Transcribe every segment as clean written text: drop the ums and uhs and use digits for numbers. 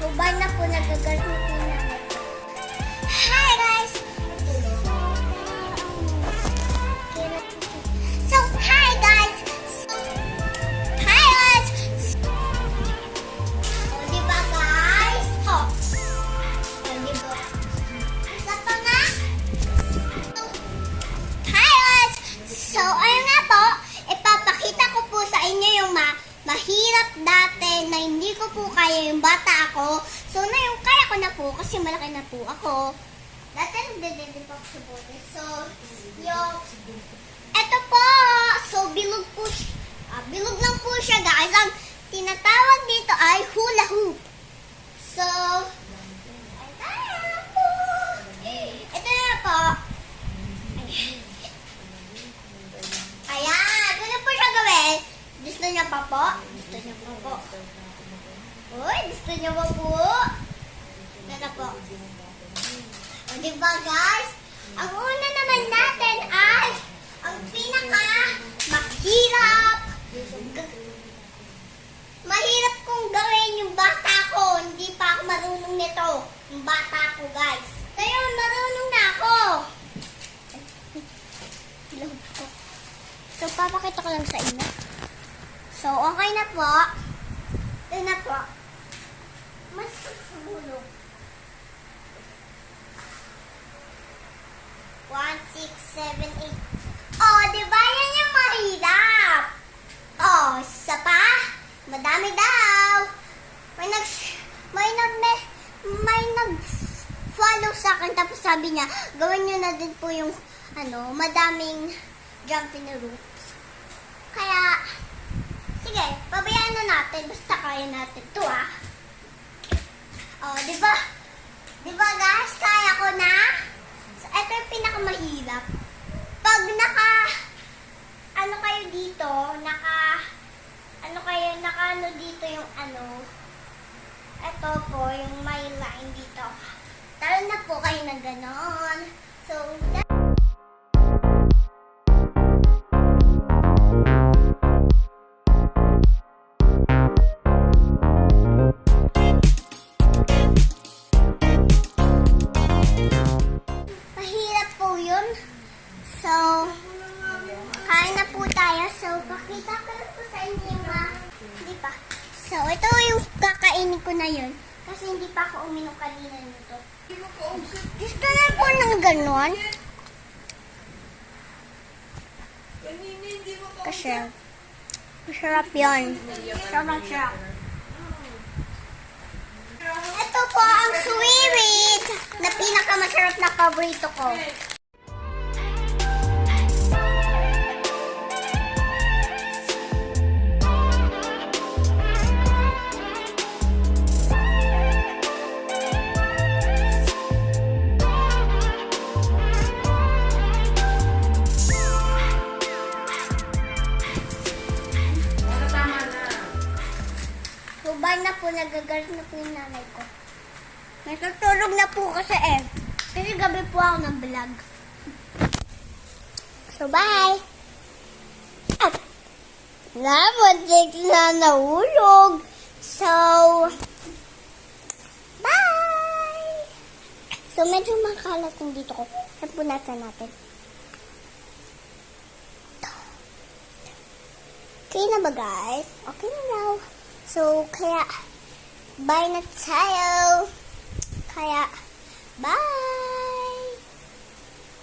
Hubad na po, nagagalit na po yung nanay ko. Hi guys! So, hi guys! Hi guys! O, diba guys? O, diba? Isa pa nga? Hi guys! So, ayun nga po, ipapakita ko po sa inyo yung mahirap dati na hindi ko po kaya yung bata ako. So, na yung kaya ko na po kasi malaki na po ako. Dati nagdedede pa ako sa bote. So, yung, eto po. So, bilog po siya. Bilog lang po siya guys. Ang tinatawag dito ay hula hoop. So, ayan po. Ito na po. Ayan, ganun po siya gawin. Gusto niya pa po? Gusto niya pa po. Uy, gusto niya pa po? Ganda po. O, diba guys? Ang una naman natin ay ang pinaka mahirap. Mahirap kong gawin yung bata ko. Hindi pa ako marunong nito. Yung bata ko guys. Ngayon, marunong na ako. So, papakita ko lang sa inyo. So, okay na po. Ito na po. Mas susulo. 1, 6, 7, 8. Oh, diba yan yung mahirap? Oh, isa pa. Madami daw. May nag-follow sa akin. Tapos sabi niya, gawin niyo na din po yung, madaming jumping ropes. Kaya, sige, pabayaan na natin. Basta kaya natin ito, Oh, diba? Diba, guys? Kaya ko na. So, ito yung pinakamahirap. Pag kayo dito, dito yung ito po, yung may line dito. Talo na po kayo na ganon. So, kain na po tayo. So, pakita ko lang po sa inyo yung hindi pa. So, ito yung kakainin ko na yun. Kasi hindi pa ako uminom kanina nito. Gusto na po ng ganon. Kasi, masarap yun. Sobrang sarap. Ito po ang sweet na pinakamasarap na paborito ko. Hubad na po, nagagalit na po yung nanay ko. Natutulog na po kasi Kasi gabi po ako ng vlog. So, bye! At, nabatik na nahulog. So, bye! So, medyo makalat yung dito ko. Napunatan natin. Okay na ba, guys? Okay na daw. So, kaya, bye na tayo. Kaya, bye!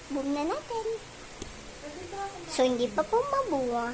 Boom na natin. So, hindi pa po mabuwa.